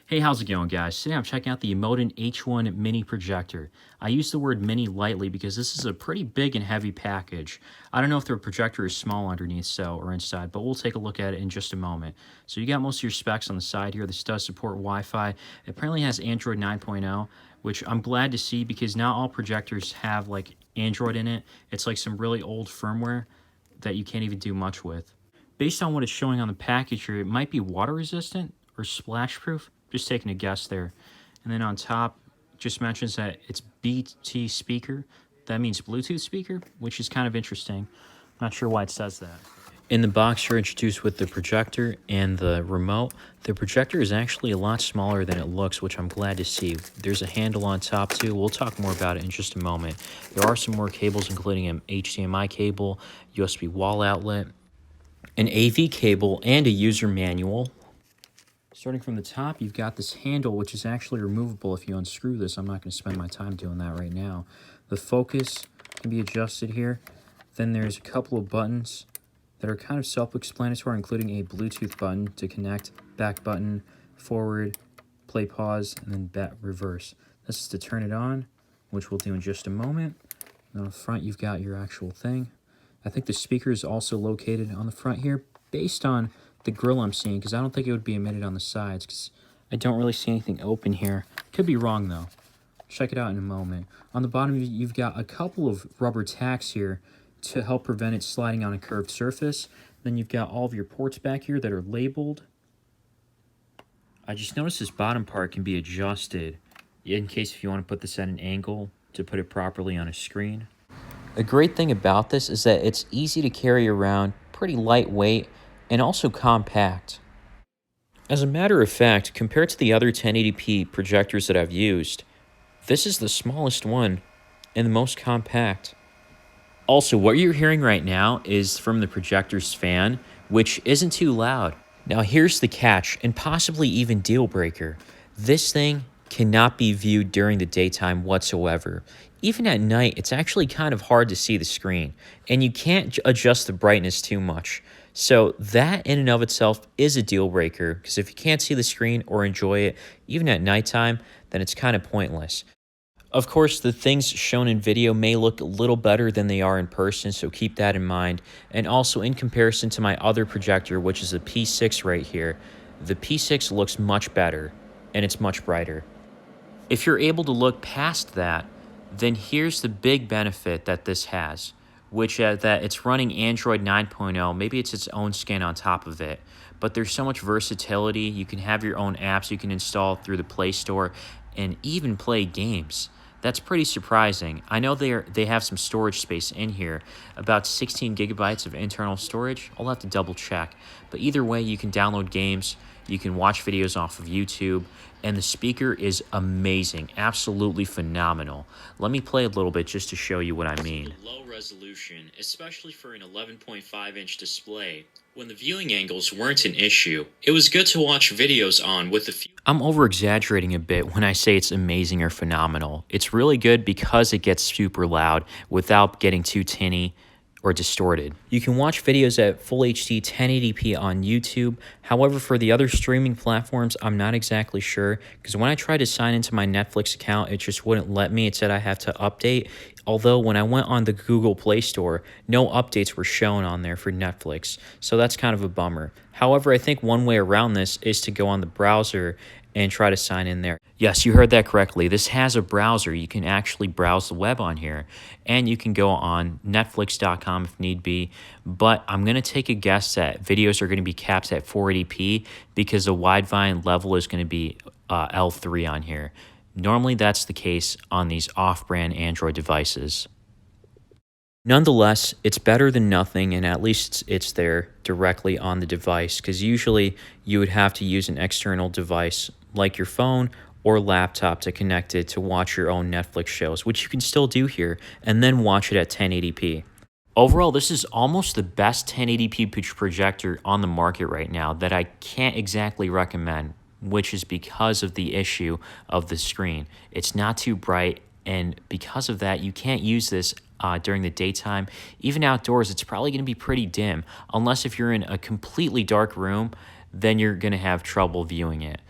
Hey, how's it going, guys? Today I'm checking out the Emotn H1 Mini Projector. I use the word mini lightly because this is a pretty big and heavy package. I don't know if the projector is small underneath or inside, but we'll take a look at it in just a moment. So you got most of your specs on the side here. This does support Wi-Fi. It apparently has Android 9.0, which I'm glad to see because not all projectors have like Android in it. It's like some really old firmware that you can't even do much with. Based on what it's showing on the package here, it might be water resistant or splash proof. Just taking a guess there. And then on top, just mentions that it's BT speaker. That means Bluetooth speaker, which is kind of interesting. Not sure why it says that. In the box, you're introduced with the projector and the remote. The projector is actually a lot smaller than it looks, which I'm glad to see. There's a handle on top too. We'll talk more about it in just a moment. There are some more cables, including an HDMI cable, USB wall outlet, an AV cable, and a user manual. Starting from the top, you've got this handle, which is actually removable if you unscrew this. I'm not going to spend my time doing that right now. The focus can be adjusted here. Then there's a couple of buttons that are kind of self-explanatory, including a Bluetooth button to connect, back button, forward, play pause, and then back reverse. This is to turn it on, which we'll do in just a moment. And on the front, you've got your actual thing. I think the speaker is also located on the front here, based on the grill I'm seeing, because I don't think it would be emitted on the sides, because I don't really see anything open here. Could be wrong, though. Check it out in a moment. On the bottom, you've got a couple of rubber tacks here to help prevent it sliding on a curved surface. Then you've got all of your ports back here that are labeled. I just noticed this bottom part can be adjusted in case if you want to put this at an angle to put it properly on a screen. A great thing about this is that it's easy to carry around, pretty lightweight, and also compact. As a matter of fact, compared to the other 1080p projectors that I've used, this is the smallest one and the most compact. Also, what you're hearing right now is from the projector's fan, which isn't too loud. Now here's the catch, and possibly even deal breaker. This thing cannot be viewed during the daytime whatsoever. Even at night, it's actually kind of hard to see the screen, and you can't adjust the brightness too much. So that in and of itself is a deal breaker, because if you can't see the screen or enjoy it, even at nighttime, then it's kind of pointless. Of course, the things shown in video may look a little better than they are in person, so keep that in mind. And also in comparison to my other projector, which is a P6 right here, the P6 looks much better, and it's much brighter. If you're able to look past that, then here's the big benefit that this has, which is that it's running Android 9.0. Maybe it's its own skin on top of it, but there's so much versatility. You can have your own apps you can install through the Play Store and even play games. That's pretty surprising. I know they have some storage space in here, about 16 gigabytes of internal storage. I'll have to double check. But either way, you can download games, you can watch videos off of YouTube, and the speaker is amazing, absolutely phenomenal. Let me play a little bit just to show you what I mean. Low resolution, especially for an 11.5-inch display. When the viewing angles weren't an issue, it was good to watch videos on with a few... I'm over-exaggerating a bit when I say it's amazing or phenomenal. It's really good because it gets super loud without getting too tinny or distorted. You can watch videos at Full HD 1080p on YouTube. However, for the other streaming platforms, I'm not exactly sure, because when I tried to sign into my Netflix account, it just wouldn't let me. It said I have to update. Although when I went on the Google Play Store, no updates were shown on there for Netflix, so that's kind of a bummer. However, I think one way around this is to go on the browser and try to sign in there. Yes, you heard that correctly. This has a browser. You can actually browse the web on here, and you can go on netflix.com if need be, but I'm going to take a guess that videos are going to be capped at 480p because the widevine level is going to be L3 on here. Normally, that's the case on these off-brand Android devices. Nonetheless, it's better than nothing, and at least it's there directly on the device, because usually you would have to use an external device like your phone or laptop to connect it to watch your own Netflix shows, which you can still do here, and then watch it at 1080p. Overall, this is almost the best 1080p projector on the market right now that I can't exactly recommend, which is because of the issue of the screen. It's not too bright, and because of that, you can't use this during the daytime. Even outdoors, it's probably going to be pretty dim, unless if you're in a completely dark room, then you're going to have trouble viewing it.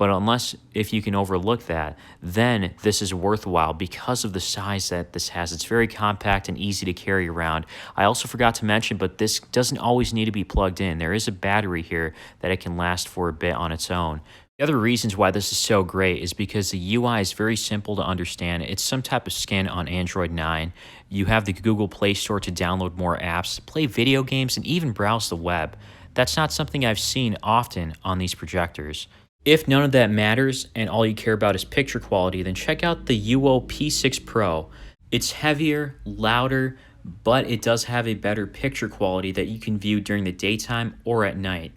But unless if you can overlook that, then this is worthwhile because of the size that this has. It's very compact and easy to carry around. I also forgot to mention, but this doesn't always need to be plugged in. There is a battery here that it can last for a bit on its own. The other reasons why this is so great is because the UI is very simple to understand. It's some type of skin on Android 9. You have the Google Play Store to download more apps, play video games, and even browse the web. That's not something I've seen often on these projectors. If none of that matters and all you care about is picture quality, then check out the UUO P6 Pro. It's heavier, louder, but it does have a better picture quality that you can view during the daytime or at night.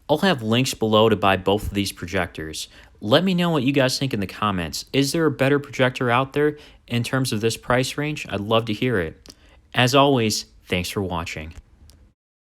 I'll have links below to buy both of these projectors. Let me know what you guys think in the comments. Is there a better projector out there in terms of this price range? I'd love to hear it. As always, thanks for watching.